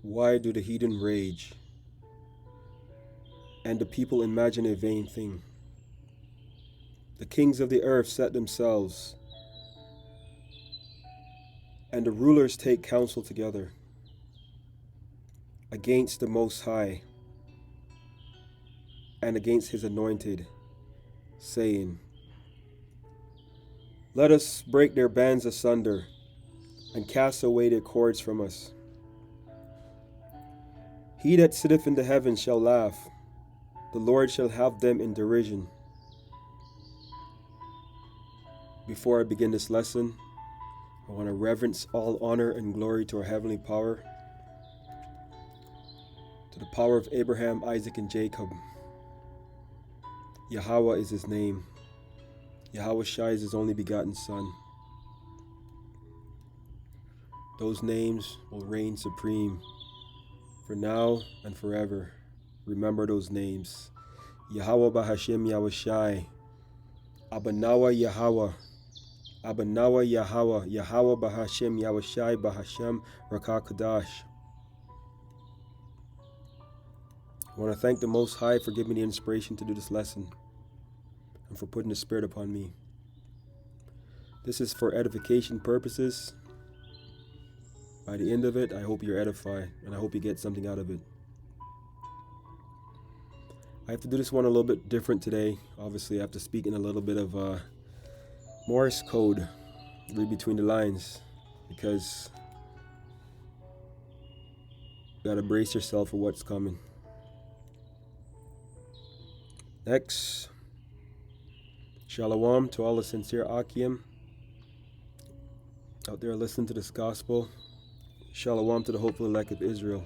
Why do the heathen rage, and the people imagine a vain thing? The kings of the earth set themselves, and the rulers take counsel together against the Most High and against his anointed, saying, Let us break their bands asunder and cast away their cords from us. He that sitteth in the heavens shall laugh, the Lord shall have them in derision. Before I begin this lesson, I want to reverence all honor and glory to our Heavenly Power, to the power of Abraham, Isaac, and Jacob. YAHAWAH is his name. YAHAWASHI is his only begotten Son. Those names will reign supreme for now and forever. Remember those names. YAHAWAH BAHASHAM YAHAWASHI. Abanawa YAHAWAH. Abanawa YAHAWAH. YAHAWAH BAHASHAM YAHAWASHI BAHASHAM Rakakadash. I want to thank the Most High for giving me the inspiration to do this lesson and for putting the Spirit upon me. This is for edification purposes. By the end of it, I hope you're edified and I hope you get something out of it. I have to do this one a little bit different today. Obviously, I have to speak in a little bit of Morse code, read between the lines, because you gotta brace yourself for what's coming. Next, Shalom to all the sincere Akim out there listening to this gospel. Shalom to the hopeful elect of Israel.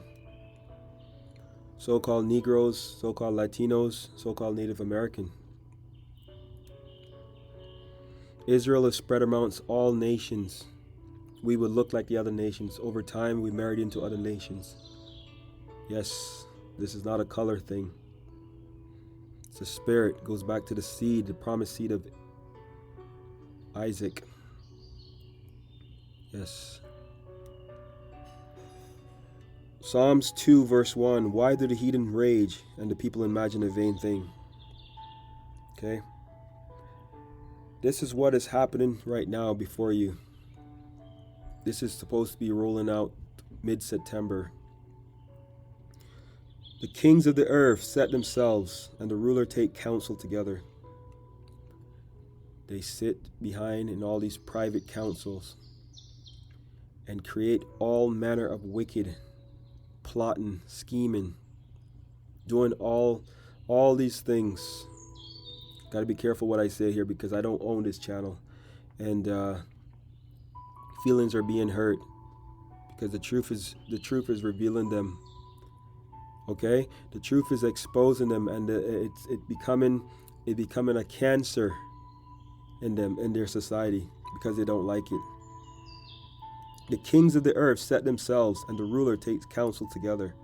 So-called Negroes, so-called Latinos, so-called Native American. Israel is spread amongst all nations. We would look like the other nations. Over time, we married into other nations. Yes, this is not a color thing. It's a spirit. It goes back to the seed, the promised seed of Isaac. Yes. Psalms 2 verse 1. Why do the heathen rage and the people imagine a vain thing? Okay. This is what is happening right now before you. This is supposed to be rolling out mid-September. The kings of the earth set themselves, and the ruler take counsel together. They sit behind in all these private councils and create all manner of wicked, plotting, scheming, doing all these things. Got to be careful what I say here because I don't own this channel, and feelings are being hurt because the truth is revealing them. Okay, the truth is exposing them, and it's becoming a cancer in them, in their society, because they don't like it. The kings of the earth set themselves, and the ruler takes counsel together.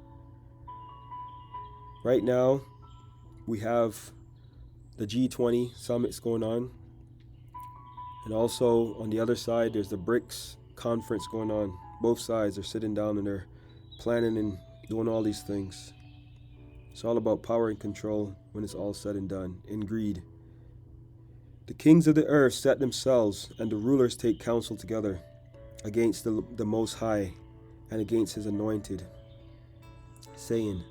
Right now, we have the G20 summits going on, and also on the other side, there's the BRICS conference going on. Both sides are sitting down and they're planning and doing all these things. It's all about power and control when it's all said and done, in greed. The kings of the earth set themselves, and the rulers take counsel together against the Most High and against his anointed, saying,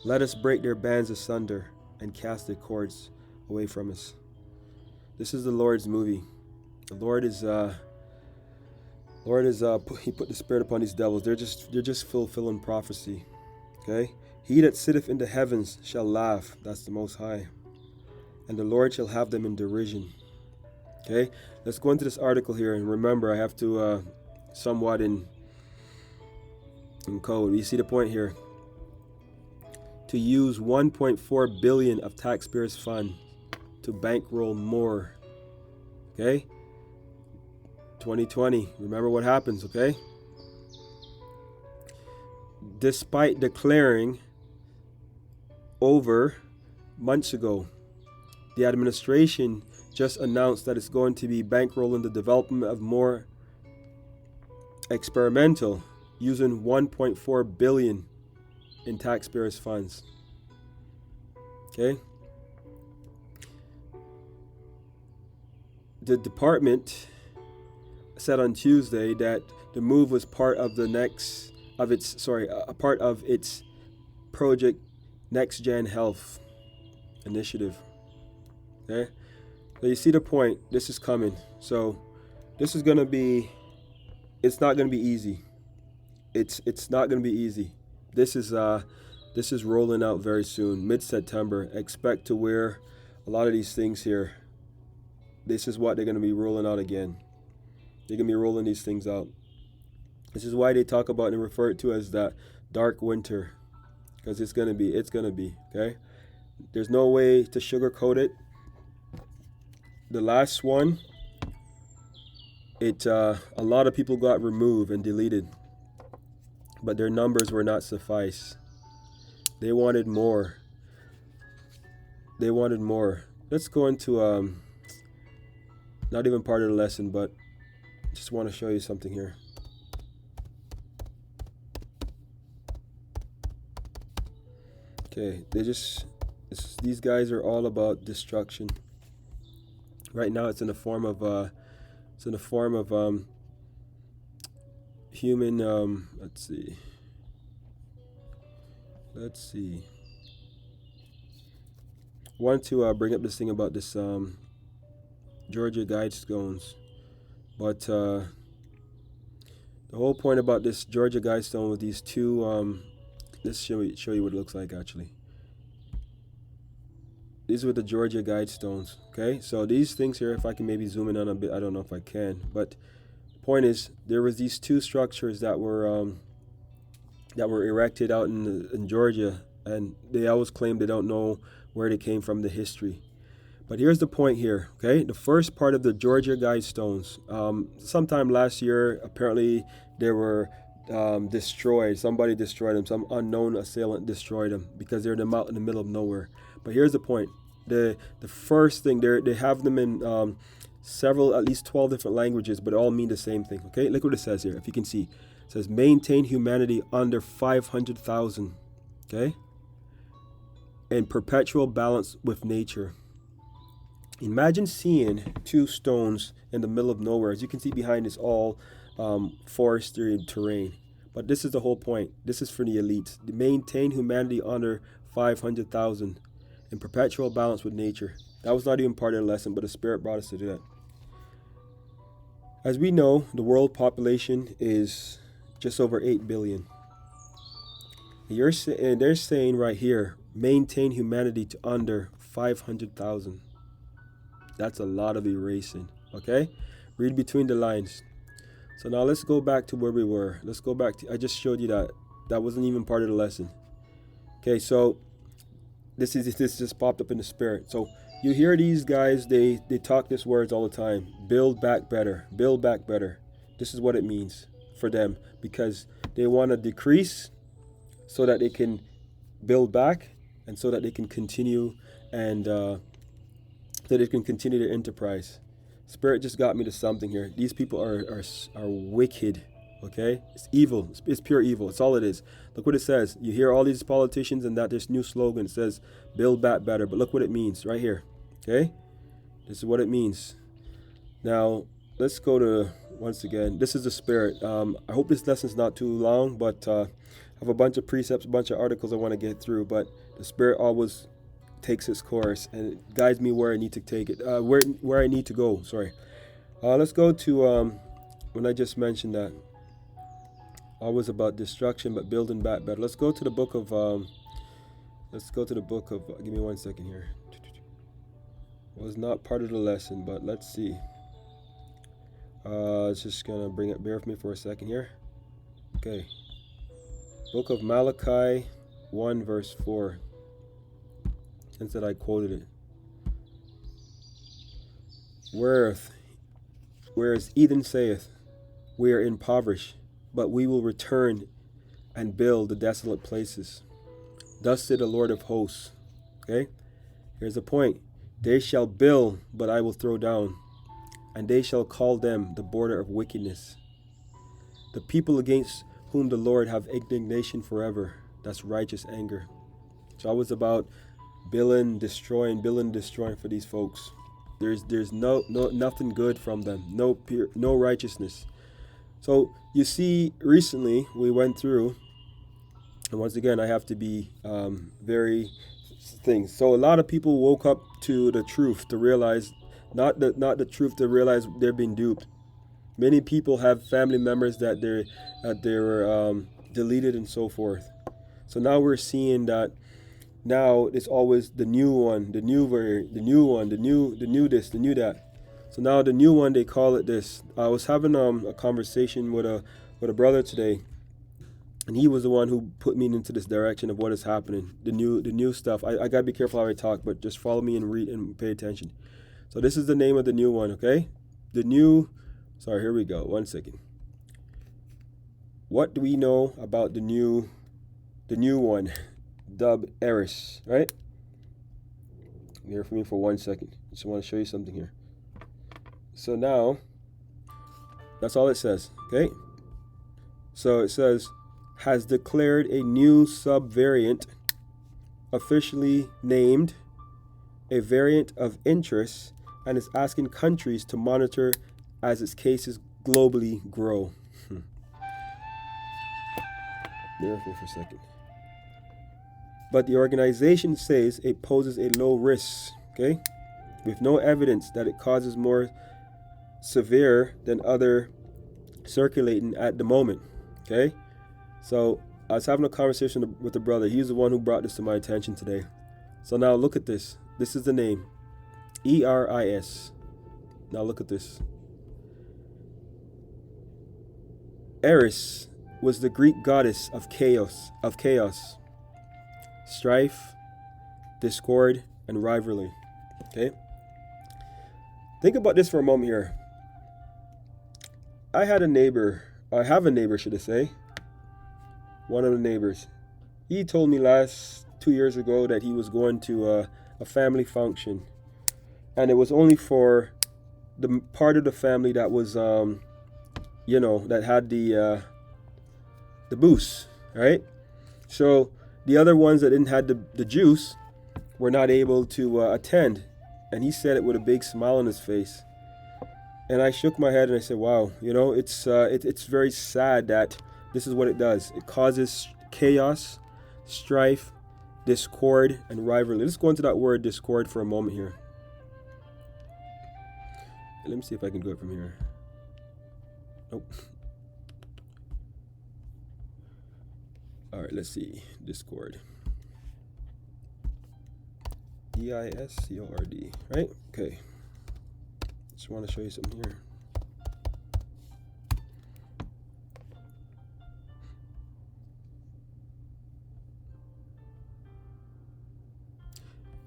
Let us break their bands asunder and cast their cords away from us. This is the Lord's movie. The Lord is he put the Spirit upon these devils. They're just fulfilling prophecy. Okay? He that sitteth in the heavens shall laugh. That's the Most High. And the Lord shall have them in derision. Okay? Let's go into this article here. And remember, I have to somewhat in code. You see the point here. To use 1.4 billion of taxpayers' funds to bankroll more. Okay? 2020. Remember what happens, okay? Despite declaring over months ago, the administration just announced that it's going to be bankrolling the development of more experimental using 1.4 billion in taxpayers' funds. Okay. The department said on Tuesday that the move was part of part of its project Next Gen Health initiative. Okay, so you see the point. This is coming. So this is gonna be. It's not gonna be easy. It's not gonna be easy. This is rolling out very soon, mid-September. Expect to wear a lot of these things here. This is what they're gonna be rolling out again. They're gonna be rolling these things out. This is why they talk about and refer to as that dark winter, because it's gonna be. Okay. There's no way to sugarcoat it. The last one, a lot of people got removed and deleted, but their numbers were not suffice. They wanted more. Let's go into not even part of the lesson, but just want to show you something here. Okay, these guys are all about destruction. Right now, it's in the form of human. Let's see. I want to bring up this thing about this Georgia Guidestones, but the whole point about this Georgia Guidestone with these two. Let's show you what it looks like actually. These were the Georgia Guidestones. Okay, so these things here, if I can maybe zoom in on a bit, I don't know if I can, but the point is there was these two structures that were erected out in Georgia, and they always claim they don't know where they came from, the history. But here's the point here. Okay, the first part of the Georgia Guidestones, sometime last year, apparently they were destroyed. Somebody destroyed them. Some unknown assailant destroyed them because they're out in the middle of nowhere. But here's the point. The first thing, they have them in several, at least 12 different languages, but all mean the same thing. Okay, look what it says here. If you can see, it says maintain humanity under 500,000. Okay, in perpetual balance with nature. Imagine seeing two stones in the middle of nowhere. As you can see behind is all forestry terrain. But this is the whole point. This is for the elites. Maintain humanity under 500,000 in perpetual balance with nature. That was not even part of the lesson, but the Spirit brought us to do that. As we know, the world population is just over 8 billion. And they're saying right here, maintain humanity to under 500,000. That's a lot of erasing. Okay? Read between the lines. So now let's go back to where we were. Let's go back to, I just showed you that. That wasn't even part of the lesson. Okay, so this just popped up in the Spirit. So you hear these guys, they talk these words all the time. Build back better. Build back better. This is what it means for them, because they want to decrease so that they can build back, and so that they can continue and so they can continue their enterprise. Spirit just got me to something here. These people are wicked. Okay, it's evil. It's pure evil. It's all it is. Look what it says. You hear all these politicians and that this new slogan says build back better, but look what it means right here. Okay, this is what it means. Now let's go to, once again, this is the Spirit. I hope this lesson's not too long, but I have a bunch of precepts, a bunch of articles I want to get through, but the Spirit always takes its course and it guides me where I need to take it, where I need to go. Sorry. Let's go to when I just mentioned that. Always about destruction, but building back better. Let's go to the book of. Give me 1 second here. Was not part of the lesson, but let's see. It's just gonna bring it. Bear with me for a second here. Okay. Book of Malachi, 1 verse 4. Since that I quoted it. Whereas Eden saith, we are impoverished, but we will return and build the desolate places. Thus said the Lord of hosts. Okay? Here's the point. They shall build, but I will throw down, and they shall call them the border of wickedness. The people against whom the Lord have indignation forever. That's righteous anger. So I was about billing, destroying for these folks. There's nothing good from them. No righteousness. So you see, recently we went through, and once again I have to be very things. So a lot of people woke up to the truth to realize, not the truth, to realize they're being duped. Many people have family members that they were deleted and so forth. So now we're seeing that now it's always the new one, the new variant, the new one, the new this, the new that. So now the new one, they call it this. I was having a conversation with a brother today, and he was the one who put me into this direction of what is happening. The new stuff. I gotta be careful how I talk, but just follow me and read and pay attention. So this is the name of the new one, okay? The new. Sorry, here we go. 1 second. What do we know about the new one? Dub Eris, right? Here for me for 1 second. Just want to show you something here. So now, that's all it says, okay? So it says, has declared a new subvariant, officially named a variant of interest, and is asking countries to monitor as its cases globally grow. Bear with me for a second. But the organization says it poses a low risk, okay, with no evidence that it causes more severe than other circulating at the moment, okay? So I was having a conversation with the brother. He's the one who brought this to my attention today. So now look at this. This is the name, ERIS. Now look at this. Eris was the Greek goddess of chaos, strife, discord, and rivalry. Okay? Think about this for a moment here. I have a neighbor, should I say. One of the neighbors. He told me 2 years ago that he was going to a family function. And it was only for the part of the family that was, that had the boost, right? So the other ones that didn't have the juice were not able to attend. And he said it with a big smile on his face. And I shook my head and I said, wow, it's very sad that this is what it does. It causes chaos, strife, discord, and rivalry. Let's go into that word discord for a moment here. Let me see if I can do it from here. Nope. All right, let's see. Discord. DISCORD, right? Okay. Just want to show you something here.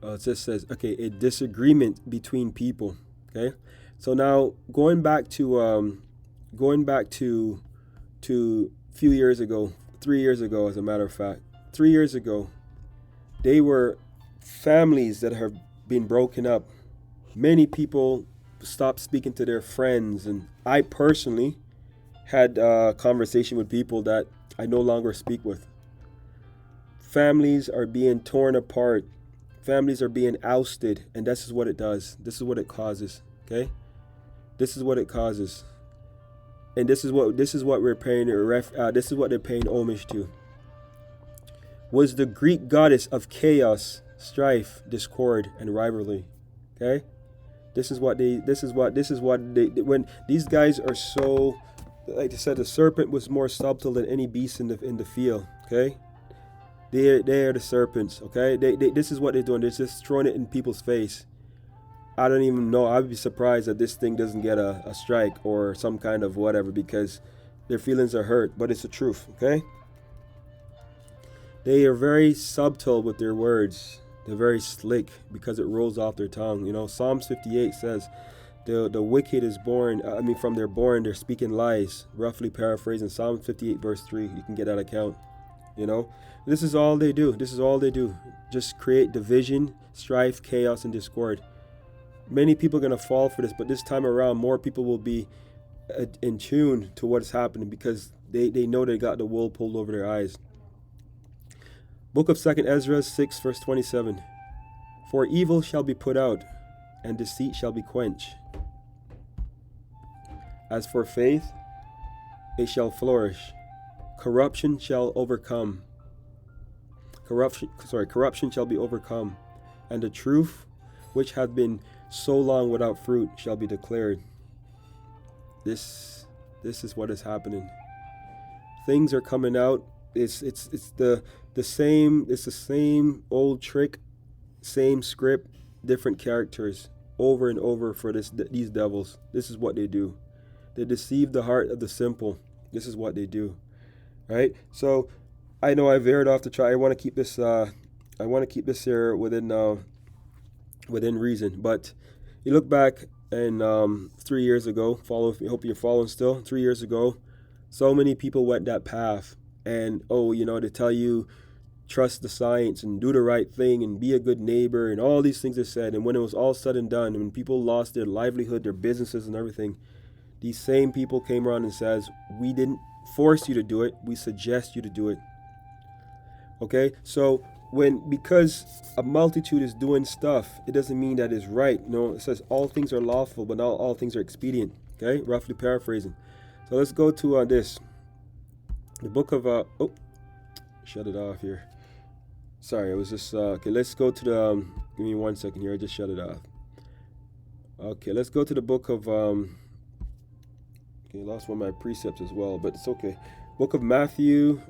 It just says, okay, a disagreement between people. Okay, so now going back to few years ago, 3 years ago, as a matter of fact, 3 years ago, they were families that have been broken up. Many people stopped speaking to their friends, and I personally had a conversation with people that I no longer speak with. Families are being torn apart. Families are being ousted, and this is what it does. This is what it causes. Okay, this is what it causes, and this is what we're paying. This is what they're paying homage to. Was the Greek goddess of chaos, strife, discord, and rivalry. Okay, this is what they. When these guys are so, like I said, the serpent was more subtle than any beast in the field. Okay. They are the serpents, okay? This is what they're doing. They're just throwing it in people's face. I don't even know. I'd be surprised that this thing doesn't get a strike or some kind of whatever, because their feelings are hurt. But it's the truth, okay? They are very subtle with their words. They're very slick because it rolls off their tongue. Psalms 58 says, the wicked is born, from their born, they're speaking lies. Roughly paraphrasing Psalm 58 verse 3. You can get that account. This is all they do. Just create division, strife, chaos, and discord. Many people are going to fall for this, but this time around, more people will be in tune to what's happening, because They know they got the wool pulled over their eyes. Book of 2nd Ezra 6 verse 27. For evil shall be put out, and deceit shall be quenched. As for faith, it shall flourish. Corruption shall overcome. Corruption shall be overcome, and the truth, which hath been so long without fruit, shall be declared. This is what is happening. Things are coming out. It's the same old trick, same script, different characters over and over for these devils. This is what they do. They deceive the heart of the simple. This is what they do, right? So I know I veered off the track. I want to keep this here within reason. But you look back and 3 years ago, I hope you're following still. 3 years ago, so many people went that path, and they tell you trust the science and do the right thing and be a good neighbor and all these things are said. And when it was all said and done, when people lost their livelihood, their businesses and everything, these same people came around and says, we didn't force you to do it, we suggest you to do it. Okay, so because a multitude is doing stuff, it doesn't mean that it's right. It says all things are lawful, but not all things are expedient. Okay, roughly paraphrasing. So let's go to this, the book of shut it off here. Sorry, it was just okay. Let's go to the. Give me 1 second here. I just shut it off. Okay, let's go to the book of. Okay, lost one of my precepts as well, but it's okay. Book of Matthew.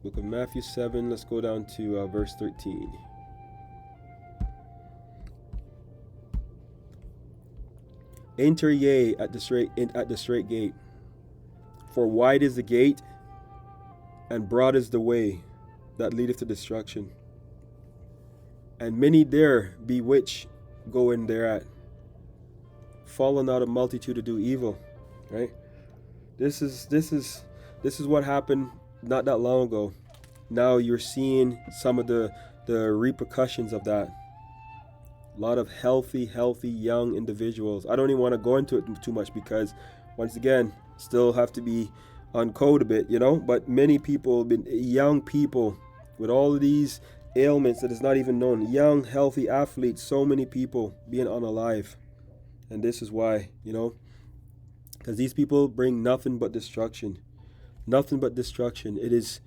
Book of Matthew 7. Let's go down to verse 13. Enter ye at the straight gate, for wide is the gate, and broad is the way that leadeth to destruction, and many there be which go in thereat, falling out a multitude to do evil. Right? This is what happened not that long ago. Now you're seeing some of the repercussions of that. A lot of healthy young individuals. I don't even want to go into it too much because, once again, still have to be on code a bit, but many people, young people with all of these ailments that is not even known, young healthy athletes, so many people being unalive. And this is why, because these people bring nothing but destruction. Nothing but destruction. It is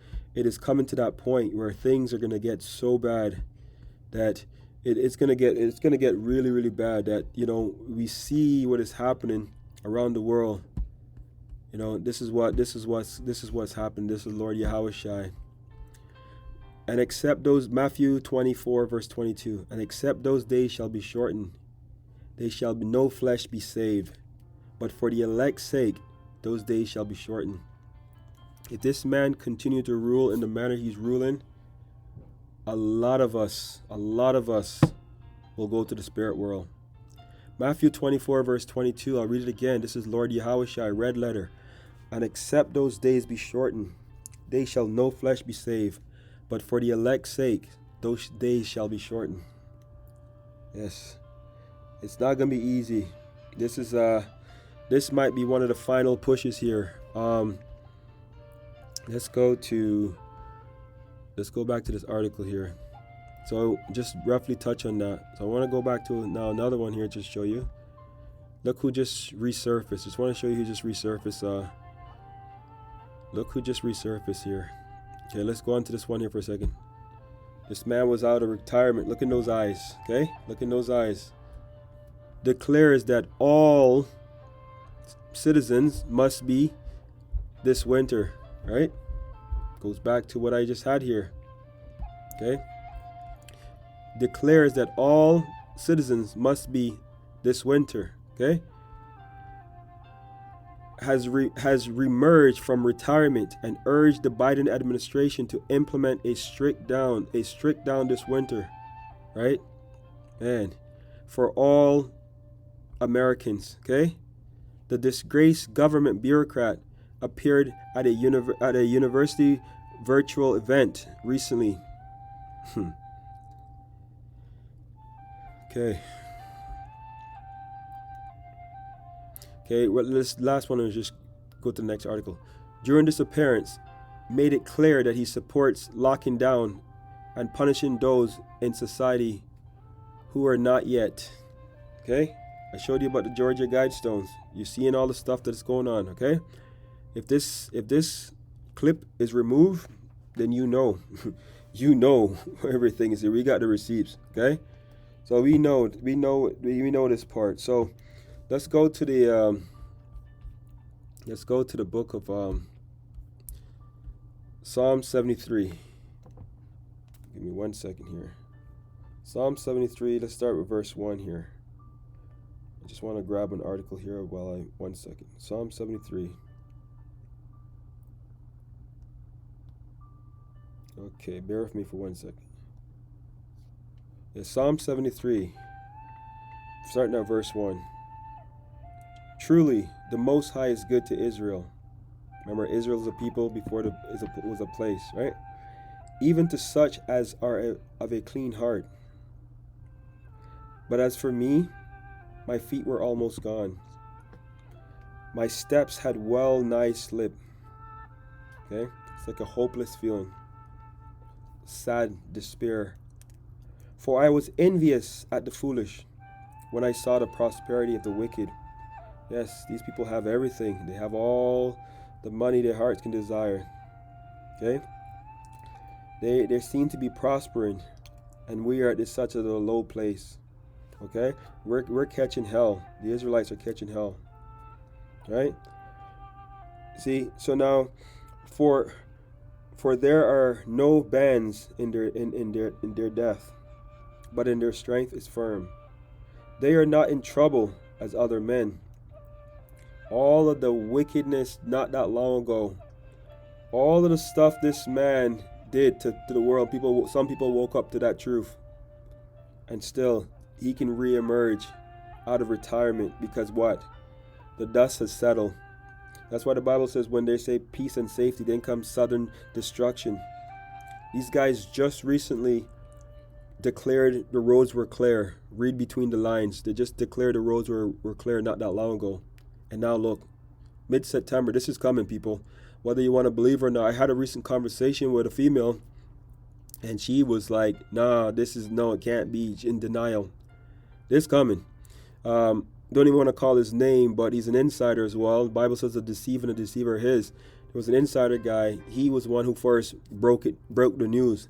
coming to that point where things are going to get so bad that it's going to get really, really bad, that we see what is happening around the world. This is what's happened. This is Lord Yahawashi. And except those, Matthew 24 verse 22, and except those days shall be shortened, they shall be no flesh be saved, but for the elect's sake those days shall be shortened. If this man continue to rule in the manner he's ruling, a lot of us will go to the spirit world. Matthew 24 verse 22, I'll read it again. This is Lord Yahawashi, red letter. And except those days be shortened, they shall no flesh be saved, but for the elect's sake those days shall be shortened. Yes, it's not gonna be easy. This might be one of the final pushes here. Let's go back to this article here. So just roughly touch on that. So I want to go back to now another one here to show you. Look who just resurfaced. Just want to show you who just resurfaced. Look who just resurfaced here. Okay, let's go on to this one here for a second. This man was out of retirement. Look in those eyes. Okay, look in those eyes. Declares that all citizens must be this winter. Right? Goes back to what I just had here. Okay? Declares that all citizens must be this winter. Okay? Has remerged from retirement and urged the Biden administration to implement a strict down this winter. Right? Man, for all Americans. Okay? The disgraced government bureaucrat appeared at a university virtual event recently. Okay, Okay, well, this last one is just go to the next article. During this appearance, made it clear that he supports locking down and punishing those in society who are not yet. Okay, I showed you about the Georgia Guidestones. You're seeing all the stuff that's going on. Okay, if this clip is removed, then you know you know everything is here. We got the receipts. Okay, so we know this part. So let's go to the book of Psalm 73. Give me 1 second here. Psalm 73, let's start with verse 1 here. I just want to grab an article here while 1 second. Psalm 73. Okay, bear with me for 1 second. Yeah, Psalm 73, starting at verse 1. Truly, the Most High is good to Israel. Remember, Israel is a people before was a place, right? Even to such as are of a clean heart. But as for me, my feet were almost gone. My steps had well nigh slipped. Okay? It's like a hopeless feeling. Sad despair. For I was envious at the foolish when I saw the prosperity of the wicked. Yes, these people have everything. They have all the money their hearts can desire. Okay? They seem to be prospering, and we are at such a low place. Okay? We're catching hell. The Israelites are catching hell. Right? See, so now for there are no bands in their death, but in their strength is firm. They are not in trouble as other men. All of the wickedness not that long ago, all of the stuff this man did to the world, some people woke up to that truth, and still he can re-emerge out of retirement because what? The dust has settled. That's why the Bible says when they say peace and safety, then comes sudden destruction. These guys just recently declared the roads were clear. Read between the lines. They just declared the roads were clear not that long ago. And now look, mid-September, this is coming, people. Whether you want to believe or not, I had a recent conversation with a female, and she was like, nah, it can't be, in denial. This coming. Don't even want to call his name, but he's an insider as well. The Bible says a deceiver and a deceiver his. There was an insider guy. He was one who first broke the news.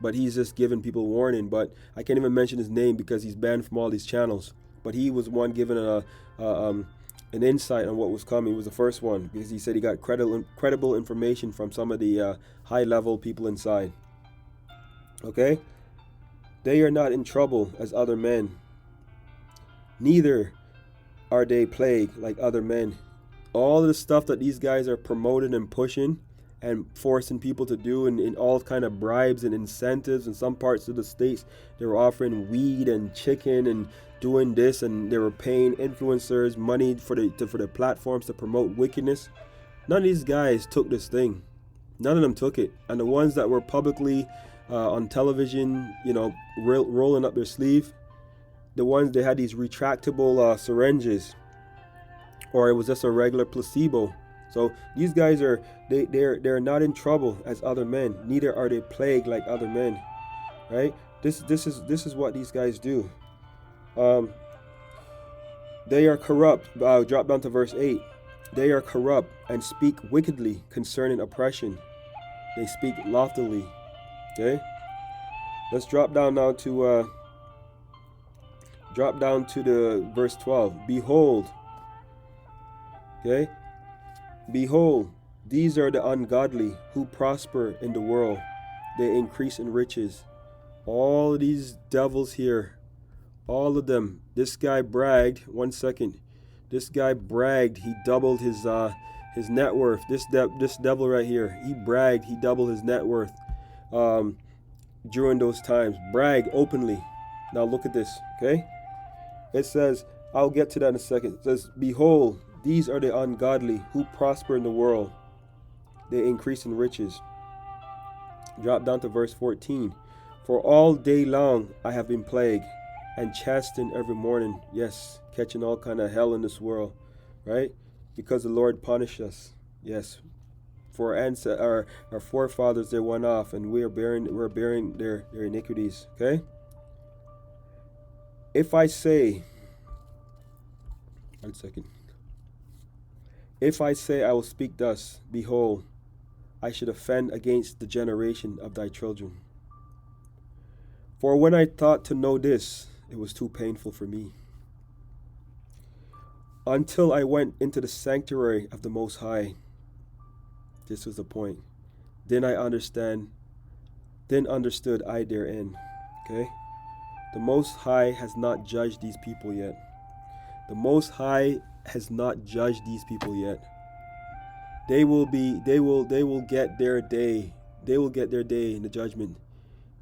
But he's just giving people warning. But I can't even mention his name because he's banned from all these channels. But he was one giving an insight on what was coming. He was the first one because he said he got credible information from some of the high-level people inside. Okay? They are not in trouble as other men. Neither are they plagued like other men. All of the stuff that these guys are promoting and pushing and forcing people to do in all kind of bribes and incentives. In some parts of the states, they were offering weed and chicken and doing this, and they were paying influencers money for the platforms to promote wickedness. None of these guys took this thing. None of them took it. And the ones that were publicly on television, rolling up their sleeve, the ones they had these retractable syringes, or it was just a regular placebo. So these guys they're not in trouble as other men. Neither are they plagued like other men. Right? This is what these guys do. They are corrupt. Drop down to verse 8. They are corrupt and speak wickedly concerning oppression. They speak loftily. Okay? Let's drop down now to the verse 12. Behold. Okay? Behold, these are the ungodly who prosper in the world. They increase in riches. All of these devils here, all of them. This guy bragged. 1 second. This guy bragged. He doubled his net worth. This devil right here. He bragged. He doubled his net worth during those times. Brag openly. Now look at this. Okay. It says, I'll get to that in a second. It says, behold, these are the ungodly who prosper in the world. They increase in riches. Drop down to verse 14. For all day long I have been plagued and chastened every morning. Yes, catching all kind of hell in this world. right? Because the Lord punished us. Yes. For our forefathers, they went off, and we're bearing their iniquities. Okay? If I say, 1 second. If I say I will speak thus, behold, I should offend against the generation of thy children. For when I thought to know this, it was too painful for me. Until I went into the sanctuary of the Most High. This was the point. Then understood I therein. Okay? The Most High has not judged these people yet. The Most High has not judged these people yet. They will get their day. They will get their day in the judgment.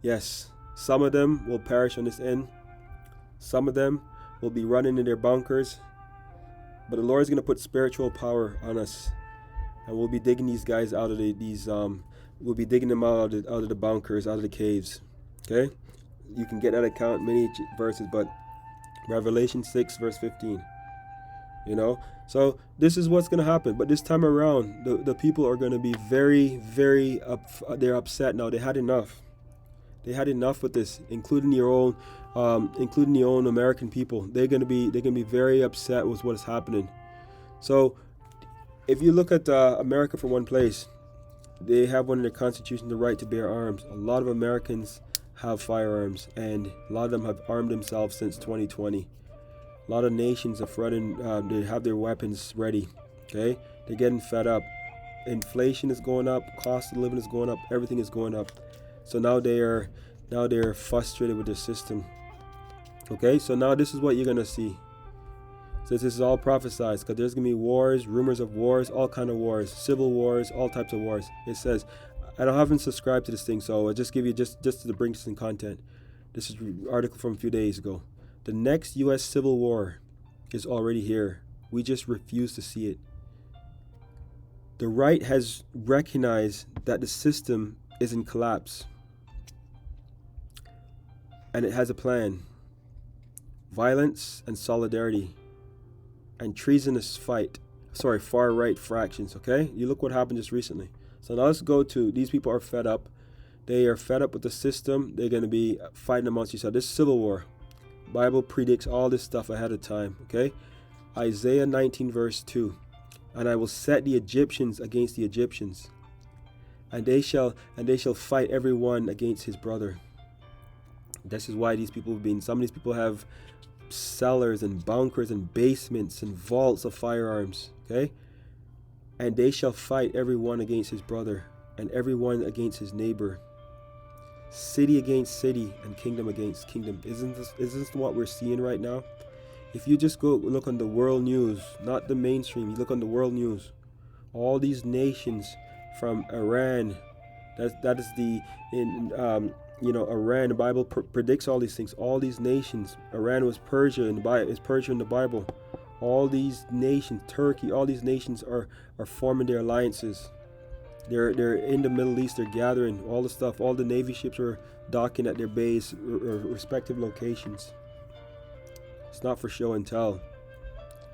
Yes, some of them will perish on this end. Some of them will be running in their bunkers. But the Lord is going to put spiritual power on us, and we'll be digging these guys out of we'll be digging them out of the bunkers, out of the caves. Okay, you can get that account many verses, but Revelation 6 verse 15. You know, so this is what's going to happen. But this time around, the people are going to be very, very they're upset now. They had enough. They had enough with this, including your own American people. They're gonna be very upset with what is happening. So, if you look at America for one place, they have one in their constitution the right to bear arms. A lot of Americans have firearms, and a lot of them have armed themselves since 2020. A lot of nations are running. They have their weapons ready. Okay, they're getting fed up. Inflation is going up. Cost of living is going up. Everything is going up. So now they're frustrated with their system. Okay, so now this is what you're gonna see. So this is all prophesied, because there's gonna be wars, rumors of wars, all kind of wars, civil wars, all types of wars. It says, I haven't subscribed to this thing, so I'll just give you just to bring this in content. This is an article from a few days ago. The next U.S. Civil War is already here. We just refuse to see it. The right has recognized that the system is in collapse, and it has a plan. Violence and solidarity and treasonous far right fractions. Okay, you look what happened just recently. So now let's go to, these people are fed up. They are fed up with the system. They're going to be fighting amongst each other. This civil war, Bible predicts all this stuff ahead of time. Okay, Isaiah 19 verse 2. And I will set the Egyptians against the Egyptians, and they shall fight every one against his brother. This is why these people have been, some of these people have cellars and bunkers and basements and vaults of firearms. Okay, and they shall fight every one against his brother, and every one against his neighbor, city against city, and kingdom against kingdom. Isn't this what we're seeing right now? If you just go look on the world news, not the mainstream, you look on the world news, all these nations from Iran, that is Iran, the Bible predicts all these things. All these nations, Iran was Persia, is Persia in the Bible. All these nations, Turkey, all these nations are forming their alliances. They're in the Middle East, they're gathering all the stuff. All the Navy ships are docking at their base or respective locations. It's not for show and tell.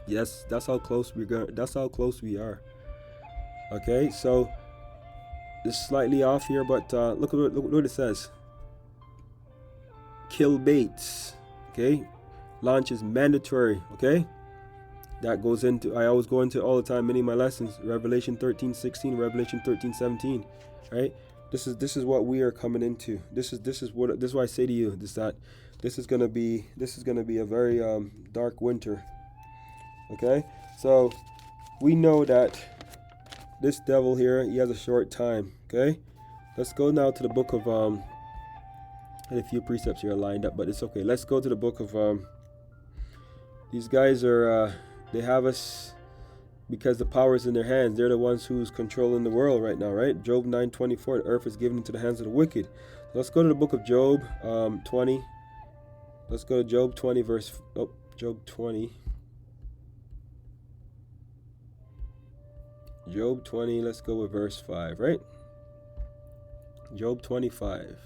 Yes, that's how close we are. Okay, so this is slightly off here, but look what it says. Kill baits. Okay, launch is mandatory. Okay, that goes into, I always go into all the time, many of my lessons. Revelation 13:16, Revelation 13:17. Right. This is what we are coming into. This is what I say to you. This is gonna be a very dark winter. Okay, so we know that this devil here, he has a short time. Okay, let's go now to the book of I had a few precepts here lined up, but it's okay. Let's go to the book of these guys are they have us because the power is in their hands. They're the ones who's controlling the world right now, right? Job 9:24, the earth is given into the hands of the wicked. Let's go to the book of Job 20. Let's go to Job 20 Job 20. Job 20, let's go with verse 5, right? Job 25.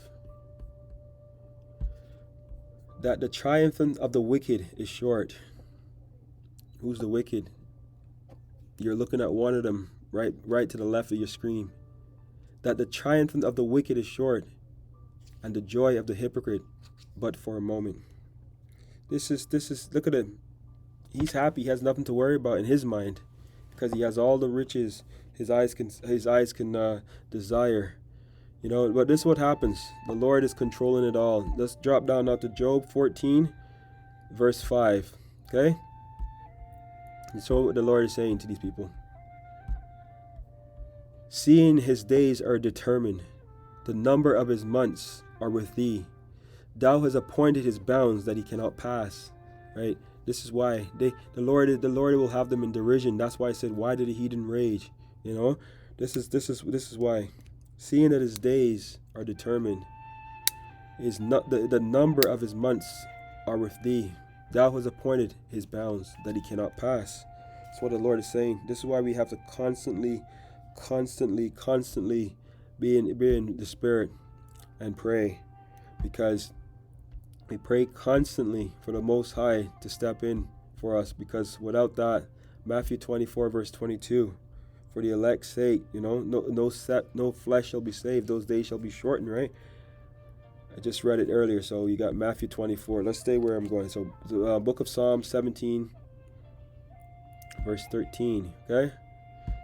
That the triumph of the wicked is short. Who's the wicked? You're looking at one of them right to the left of your screen. That the triumph of the wicked is short, and the joy of the hypocrite but for a moment. This is look at him. He's happy. He has nothing to worry about in his mind, because he has all the riches his eyes can desire. You know, but this is what happens. The Lord is controlling it all. Let's drop down now to Job 14, verse 5. Okay? And so what the Lord is saying to these people. Seeing his days are determined, the number of his months are with thee. Thou hast appointed his bounds that he cannot pass. Right? This is why the Lord will have them in derision. That's why I said, why did the heathen rage? You know, this is why. Seeing that his days are determined, is not the number of his months are with thee. Thou hast appointed his bounds that he cannot pass. That's what the Lord is saying. This is why we have to constantly be in the Spirit and pray, because we pray constantly for the Most High to step in for us, because without that, Matthew 24 verse 22, for the elect's sake, you know, no flesh shall be saved, those days shall be shortened, right? I just read it earlier, so you got Matthew 24. Let's stay where I'm going. So the book of Psalm 17 verse 13, okay?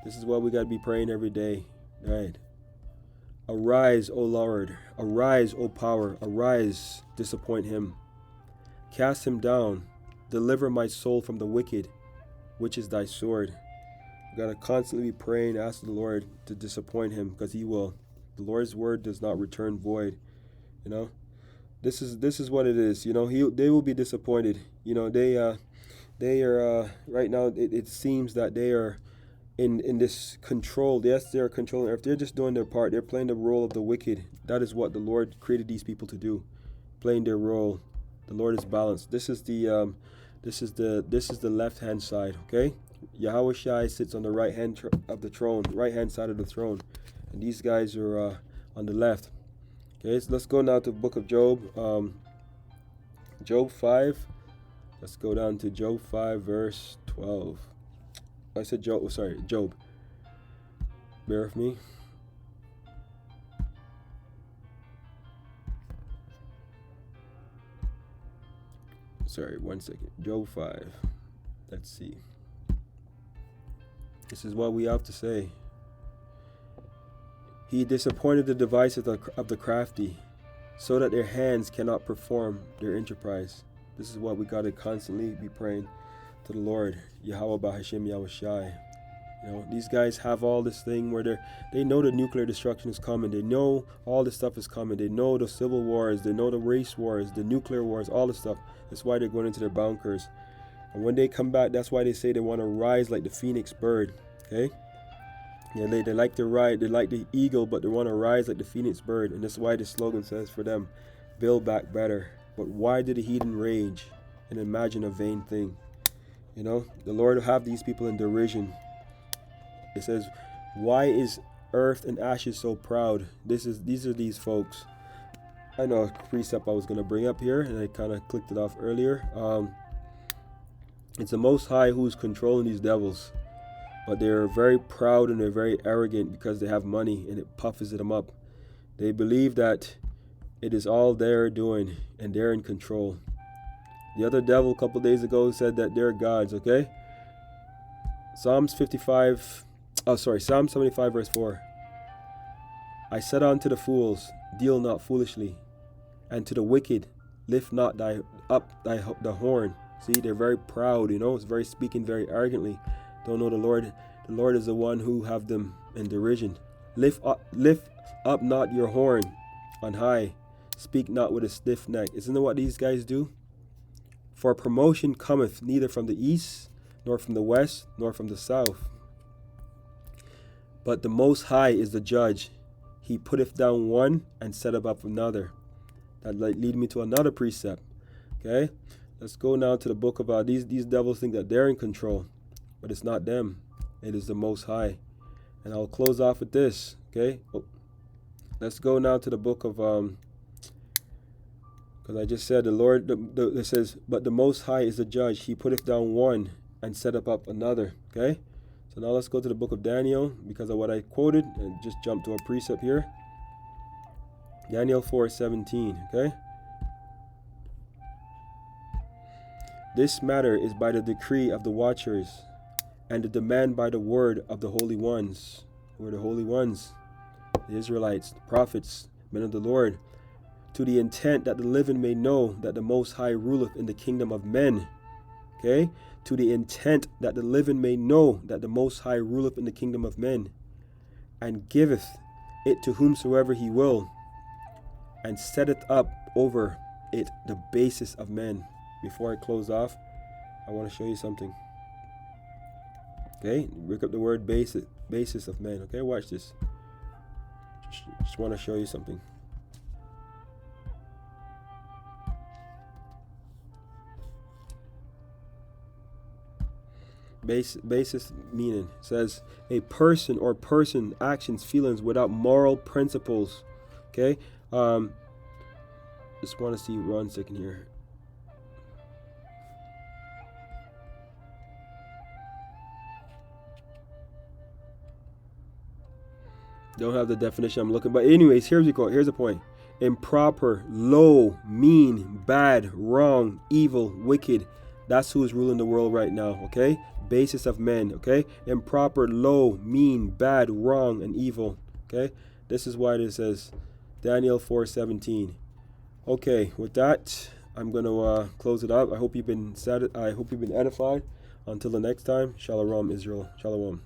This is what we got to be praying every day, right? Arise, O Lord, arise, O power, arise, disappoint him. Cast him down, deliver my soul from the wicked, which is thy sword. We got to constantly be praying, ask the Lord to disappoint him, because he will. The Lord's word does not return void. You know, this is what it is. You know, they will be disappointed. You know, they are right now. It seems that they are in this control. Yes, they are controlling. If they're just doing their part, they're playing the role of the wicked. That is what the Lord created these people to do, playing their role. The Lord is balanced. This is the left hand side. Okay, YAHAWASHI sits on the right hand of the throne, right hand side of the throne, and these guys are on the left. Okay, so let's go now to the book of Job. Job 5. Let's go down to Job 5 verse 12. I said Job. Sorry, Job. Bear with me. Sorry, 1 second. Job 5. Let's see. This is what we have to say. He disappointed the devices of the crafty, so that their hands cannot perform their enterprise. This is what we got to constantly be praying to the Lord. YAHAWAH, BAHASHAM, YAHAWASHI. You know, these guys have all this thing where they know the nuclear destruction is coming. They know all this stuff is coming. They know the civil wars. They know the race wars, the nuclear wars, all this stuff. That's why they're going into their bunkers. And when they come back, that's why they say they want to rise like the phoenix bird. Okay? Yeah, they like to ride. They like the eagle, but they want to rise like the phoenix bird. And that's why the slogan says for them, build back better. But why did the heathen rage and imagine a vain thing? You know, the Lord will have these people in derision. It says, why is earth and ashes so proud? These are these folks. I know a precept I was going to bring up here, and I kind of clicked it off earlier. It's the Most High who's controlling these devils. But they're very proud and they're very arrogant because they have money, and it puffs them up. They believe that it is all they're doing and they're in control. The other devil a couple days ago said that they're gods, okay? Psalm 75 verse 4. I said unto the fools, deal not foolishly, and to the wicked lift not the horn. See, they're very proud, you know, it's very speaking very arrogantly. Don't know the Lord. The Lord is the one who have them in derision. Lift up not your horn on high. Speak not with a stiff neck. Isn't that what these guys do? For promotion cometh neither from the east, nor from the west, nor from the south. But the Most High is the judge. He putteth down one and setteth up another. That lead me to another precept. Okay, let's go now to the book of these devils think that they're in control. But it's not them. It is the Most High. And I'll close off with this. Okay. Let's go now to the book of because I just said the Lord. It says, but the Most High is the judge. He putteth down one and setteth up another. Okay. So now let's go to the book of Daniel because of what I quoted, and just jump to a precept here. Daniel 4:17, okay? This matter is by the decree of the watchers, and the demand by the word of the holy ones. Who are the holy ones? The Israelites, the prophets, men of the Lord, to the intent that the living may know that the Most High ruleth in the kingdom of men. Okay? To the intent that the living may know that the Most High ruleth in the kingdom of men, and giveth it to whomsoever he will, and setteth up over it the basis of men. Before I close off, I want to show you something. Okay? Look up the word basis of men. Okay? Watch this. Just want to show you something. Basis meaning says a person or person actions feelings without moral principles. Okay, just want to see 1 second here. Don't have the definition I'm looking, but anyways, here's the point. Improper, low, mean, bad, wrong, evil, wicked. That's who is ruling the world right now, okay? Basis of men, okay? Improper, low, mean, bad, wrong, and evil, okay? This is why it says Daniel 4:17. Okay, with that, I'm going to close it up. I hope you've been edified. Until the next time, Shalom, Israel. Shalom.